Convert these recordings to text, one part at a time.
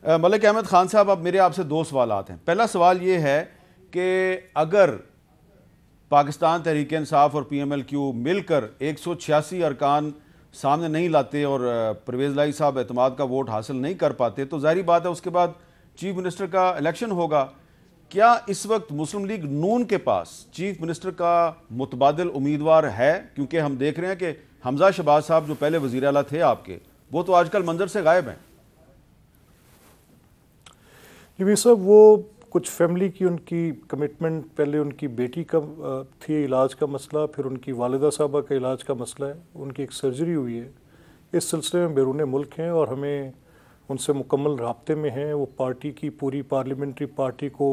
ملک احمد خان صاحب، اب میرے آپ سے دو سوالات ہیں. پہلا سوال یہ ہے کہ اگر پاکستان تحریک انصاف اور پی ایم ایل کیو مل کر 186 ارکان سامنے نہیں لاتے اور پرویز الہی صاحب اعتماد کا ووٹ حاصل نہیں کر پاتے تو ظاہری بات ہے اس کے بعد چیف منسٹر کا الیکشن ہوگا. کیا اس وقت مسلم لیگ نون کے پاس چیف منسٹر کا متبادل امیدوار ہے؟ کیونکہ ہم دیکھ رہے ہیں کہ حمزہ شہباز صاحب جو پہلے وزیر اعلیٰ تھے آپ کے، وہ تو آج کل منظر سے غائب ہیں. یہ صاحب وہ کچھ فیملی کی ان کی کمٹمنٹ، پہلے ان کی بیٹی کا تھی علاج کا مسئلہ، پھر ان کی والدہ صاحبہ کا علاج کا مسئلہ ہے، ان کی ایک سرجری ہوئی ہے. اس سلسلے میں بیرون ملک ہیں اور ہمیں ان سے مکمل رابطے میں ہیں. وہ پارٹی کی پوری پارلیمنٹری پارٹی کو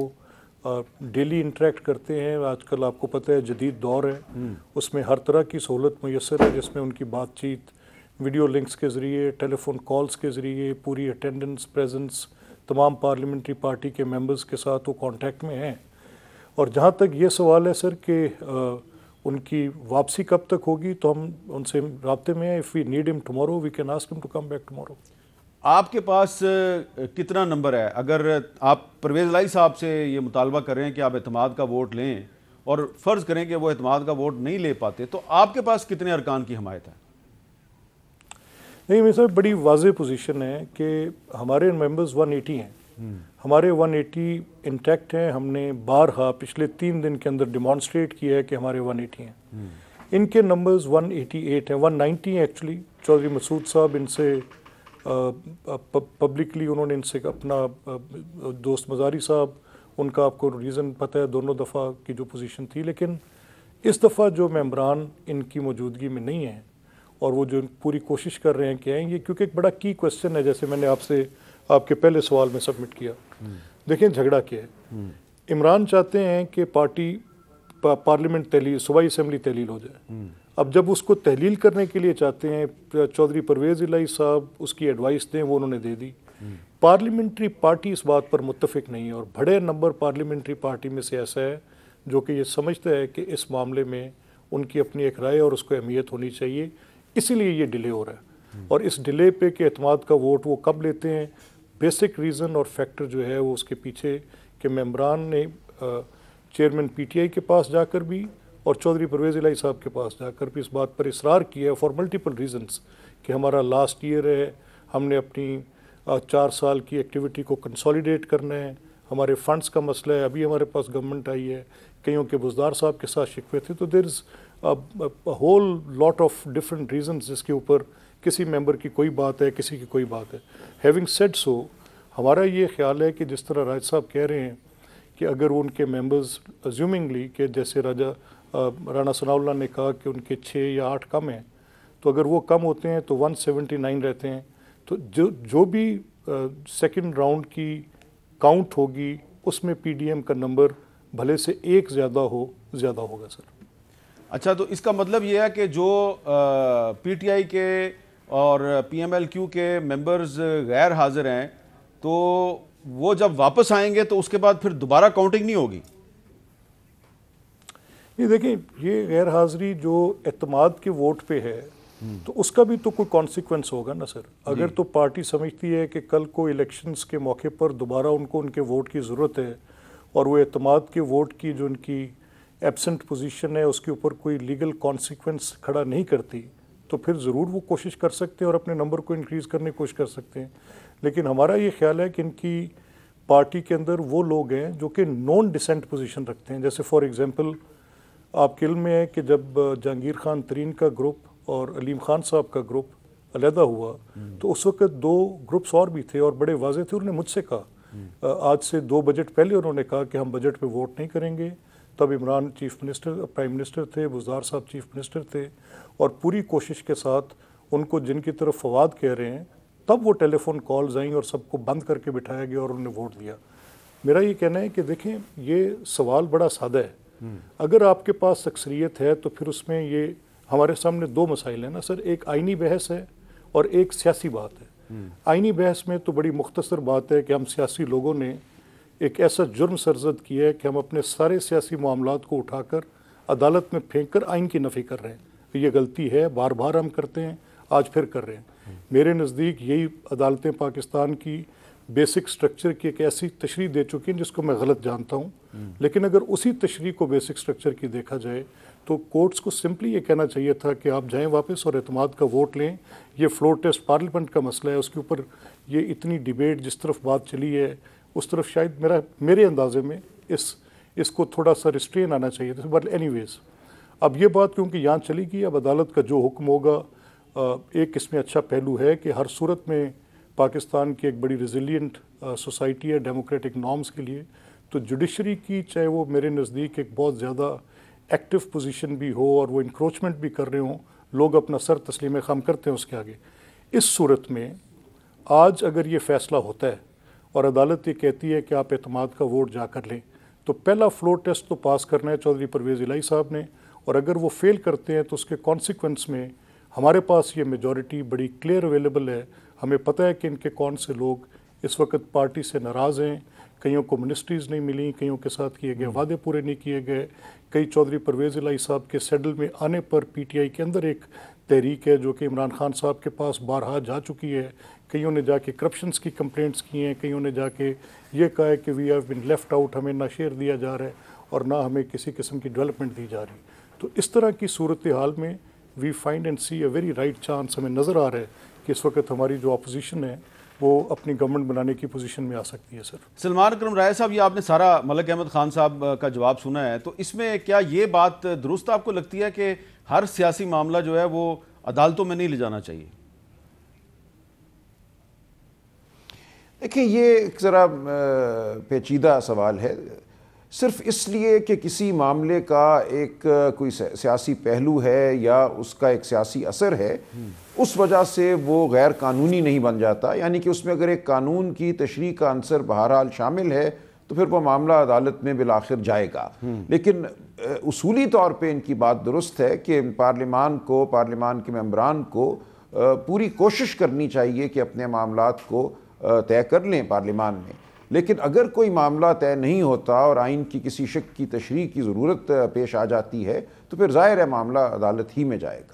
ڈیلی انٹریکٹ کرتے ہیں. آج کل آپ کو پتہ ہے جدید دور ہے، اس میں ہر طرح کی سہولت میسر ہے، جس میں ان کی بات چیت ویڈیو لنکس کے ذریعے، ٹیلی فون کالز کے ذریعے، پوری اٹینڈنس پریزنس تمام پارلیمنٹری پارٹی کے ممبرز کے ساتھ وہ کانٹیکٹ میں ہیں. اور جہاں تک یہ سوال ہے سر کہ ان کی واپسی کب تک ہوگی، تو ہم ان سے رابطے میں ہیں. اف وی نیڈ ہم ٹمورو وی کین آسک ہم ٹو کم بیک ٹمورو. آپ کے پاس کتنا نمبر ہے؟ اگر آپ پرویز الہی صاحب سے یہ مطالبہ کریں کہ آپ اعتماد کا ووٹ لیں اور فرض کریں کہ وہ اعتماد کا ووٹ نہیں لے پاتے تو آپ کے پاس کتنے ارکان کی حمایت ہے؟ نہیں میرے صاحب بڑی واضح پوزیشن ہے کہ ہمارے ممبرز 180 ہیں، ہمارے 180 انٹیکٹ ہیں. ہم نے بارہا پچھلے 3 دن کے اندر ڈیمانسٹریٹ کیا ہے کہ ہمارے 180 ہیں. ان کے نمبرز 188 ہیں، 190 ہیں ایکچولی. چودھری مسعود صاحب ان سے پبلکلی انہوں نے ان سے اپنا دوست مزاری صاحب، ان کا آپ کو ریزن پتہ ہے، دونوں دفعہ کی جو پوزیشن تھی. لیکن اس دفعہ جو ممبران ان کی موجودگی میں نہیں ہیں اور وہ جو پوری کوشش کر رہے ہیں کہ آئیں، یہ کیونکہ ایک بڑا کی کوسچن ہے، جیسے میں نے آپ کے پہلے سوال میں سبمٹ کیا. دیکھیں جھگڑا کیا ہے. عمران چاہتے ہیں کہ پارٹی پارلیمنٹ تحلیل، صوبائی اسمبلی تحلیل ہو جائے. اب جب اس کو تحلیل کرنے کے لیے چاہتے ہیں، چودھری پرویز الہی صاحب اس کی ایڈوائس دیں، وہ انہوں نے دے دی. پارلیمنٹری پارٹی اس بات پر متفق نہیں ہے اور بڑے نمبر پارلیمنٹری پارٹی میں سے ایسا ہے جو کہ یہ سمجھتا ہے کہ اس معاملے میں ان کی اپنی ایک رائے اور اس کو اہمیت ہونی چاہیے. اسی لیے یہ ڈیلے ہو رہا ہے. اور اس ڈیلے پہ کہ اعتماد کا ووٹ وہ کب لیتے ہیں، بیسک ریزن اور فیکٹر جو ہے وہ اس کے پیچھے کہ ممبران نے چیئرمین پی ٹی آئی کے پاس جا کر بھی اور چودھری پرویز الہی صاحب کے پاس جا کر بھی اس بات پر اصرار کیا ہے فار ملٹیپل ریزنس کہ ہمارا لاسٹ ایئر ہے، ہم نے اپنی 4 سال کی ایکٹیویٹی کو کنسالیڈیٹ کرنا ہے، ہمارے فنڈز کا مسئلہ ہے، ابھی ہمارے پاس گورنمنٹ آئی ہے، کئیوں کے بزدار صاحب کے ساتھ شکوے تھے. تو there is whole lot of different reasons جس کے اوپر کسی ممبر کی کوئی بات ہے، کسی کی کوئی بات ہے. ہیونگ سیڈ سو، ہمارا یہ خیال ہے کہ جس طرح راج صاحب کہہ رہے ہیں کہ اگر ان کے ممبرز ازیومنگلی کہ جیسے رانا ثناء اللہ نے کہا کہ ان کے 6 یا 8 کم ہیں، تو اگر وہ کم ہوتے ہیں تو 179 رہتے ہیں، تو جو بھی سیکنڈ راؤنڈ کی کاؤنٹ ہوگی اس میں پی ڈی ایم کا نمبر بھلے سے 1 زیادہ ہوگا سر. اچھا، تو اس کا مطلب یہ ہے کہ جو پی ٹی آئی کے اور پی ایم ایل کیو کے ممبرز غیر حاضر ہیں تو وہ جب واپس آئیں گے تو اس کے بعد پھر دوبارہ کاؤنٹنگ نہیں ہوگی؟ یہ دیکھیں، یہ غیر حاضری جو اعتماد کے ووٹ پہ ہے تو اس کا بھی تو کوئی کانسیکوینس ہوگا نا سر. اگر تو پارٹی سمجھتی ہے کہ کل کو الیکشنز کے موقع پر دوبارہ ان کو ان کے ووٹ کی ضرورت ہے اور وہ اعتماد کے ووٹ کی جو ان کی ایبسنٹ پوزیشن ہے اس کے اوپر کوئی لیگل کانسیکوینس کھڑا نہیں کرتی، تو پھر ضرور وہ کوشش کر سکتے ہیں اور اپنے نمبر کو انکریز کرنے کی کوشش کر سکتے ہیں. لیکن ہمارا یہ خیال ہے کہ ان کی پارٹی کے اندر وہ لوگ ہیں جو کہ نان ڈسینٹ پوزیشن رکھتے ہیں. جیسے فار ایگزامپل آپ کے علم میں ہے کہ جب جہانگیر خان ترین کا گروپ اور علیم خان صاحب کا گروپ علیحدہ ہوا تو اس وقت 2 گروپس اور بھی تھے اور بڑے واضح تھے. انہوں نے مجھ سے کہا، آج سے 2 بجٹ پہلے انہوں نے کہا کہ ہم بجٹ پہ ووٹ نہیں کریں گے. تب عمران پرائم منسٹر تھے، بزدار صاحب چیف منسٹر تھے، اور پوری کوشش کے ساتھ ان کو جن کی طرف فواد کہہ رہے ہیں تب وہ ٹیلی فون کالز آئیں اور سب کو بند کر کے بٹھایا گیا اور انہوں نے ووٹ دیا. میرا یہ کہنا ہے کہ دیکھیں یہ سوال بڑا سادہ ہے. اگر آپ کے پاس اکثریت ہے تو پھر اس میں یہ ہمارے سامنے 2 مسائل ہیں نا سر. ایک آئینی بحث ہے اور ایک سیاسی بات ہے. آئینی بحث میں تو بڑی مختصر بات ہے کہ ہم سیاسی لوگوں نے ایک ایسا جرم سرزد کیا ہے کہ ہم اپنے سارے سیاسی معاملات کو اٹھا کر عدالت میں پھینک کر آئین کی نفی کر رہے ہیں. یہ غلطی ہے، بار بار ہم کرتے ہیں، آج پھر کر رہے ہیں. میرے نزدیک یہی عدالتیں پاکستان کی بیسک سٹرکچر کی ایک ایسی تشریح دے چکی ہیں جس کو میں غلط جانتا ہوں، لیکن اگر اسی تشریح کو بیسک سٹرکچر کی دیکھا جائے تو کورٹس کو سمپلی یہ کہنا چاہیے تھا کہ آپ جائیں واپس اور اعتماد کا ووٹ لیں. یہ فلور ٹیسٹ پارلیمنٹ کا مسئلہ ہے، اس کے اوپر یہ اتنی ڈیبیٹ جس طرف بات چلی ہے اس طرف شاید میرے اندازے میں اس کو تھوڑا سا ریسٹرین آنا چاہیے تھا. بٹ اینی ویز اب یہ بات کیونکہ یہاں چلی گئی، اب عدالت کا جو حکم ہوگا، ایک اس میں اچھا پہلو ہے کہ ہر صورت میں پاکستان کی ایک بڑی ریزیلینٹ سوسائٹی ہے ڈیموکریٹک نارمز کے لیے، تو جوڈیشری کی چاہے وہ میرے نزدیک ایک بہت زیادہ ایکٹیو پوزیشن بھی ہو اور وہ انکروچمنٹ بھی کر رہے ہوں، لوگ اپنا سر تسلیم خم کرتے ہیں اس کے آگے. اس صورت میں آج اگر یہ فیصلہ ہوتا ہے اور عدالت یہ کہتی ہے کہ آپ اعتماد کا ووٹ جا کر لیں، تو پہلا فلور ٹیسٹ تو پاس کرنا ہے چودھری پرویز الہی صاحب نے، اور اگر وہ فیل کرتے ہیں تو اس کے کانسیکوینس میں ہمارے پاس یہ میجورٹی بڑی کلیئر اویلیبل ہے. ہمیں پتہ ہے کہ ان کے کون سے لوگ اس وقت پارٹی سے ناراض ہیں، کئیوں کو منسٹریز نہیں ملیں، کئیوں کے ساتھ کیے گئے وعدے پورے نہیں کیے گئے، کئی چودھری پرویز الہی صاحب کے سیڈل میں آنے پر پی ٹی آئی کے اندر ایک تحریک ہے جو کہ عمران خان صاحب کے پاس بارہا جا چکی ہے. کئیوں نے جا کے کرپشنز کی کمپلینٹس کی ہیں، کئیوں نے جا کے یہ کہا ہے کہ we have been left out, ہمیں نہ شیئر دیا جا رہا ہے اور نہ ہمیں کسی قسم کی ڈیولپمنٹ دی جا رہی. تو اس طرح کی صورتحال میں we find and see a very right chance. ہمیں نظر آ رہا ہے کہ اس وقت ہماری جو اپوزیشن ہے وہ اپنی گورنمنٹ بنانے کی پوزیشن میں آ سکتی ہے. سر سلمان اکرم رائے صاحب، یہ آپ نے سارا ملک احمد خان صاحب کا جواب سنا ہے، تو اس میں کیا یہ بات درست آپ کو لگتی ہے کہ ہر سیاسی معاملہ جو ہے وہ عدالتوں میں نہیں لے جانا چاہیے؟ دیکھیں، یہ ایک ذرا پیچیدہ سوال ہے. صرف اس لیے کہ کسی معاملے کا ایک کوئی سیاسی پہلو ہے یا اس کا ایک سیاسی اثر ہے، اس وجہ سے وہ غیر قانونی نہیں بن جاتا. یعنی کہ اس میں اگر ایک قانون کی تشریح کا عنصر بہرحال شامل ہے تو پھر وہ معاملہ عدالت میں بالآخر جائے گا. لیکن اصولی طور پہ ان کی بات درست ہے کہ پارلیمان کے ممبران کو پوری کوشش کرنی چاہیے کہ اپنے معاملات کو طے کر لیں پارلیمان میں. لیکن اگر کوئی معاملہ طے نہیں ہوتا اور آئین کی کسی شق کی تشریح کی ضرورت پیش آ جاتی ہے تو پھر ظاہر ہے معاملہ عدالت ہی میں جائے گا.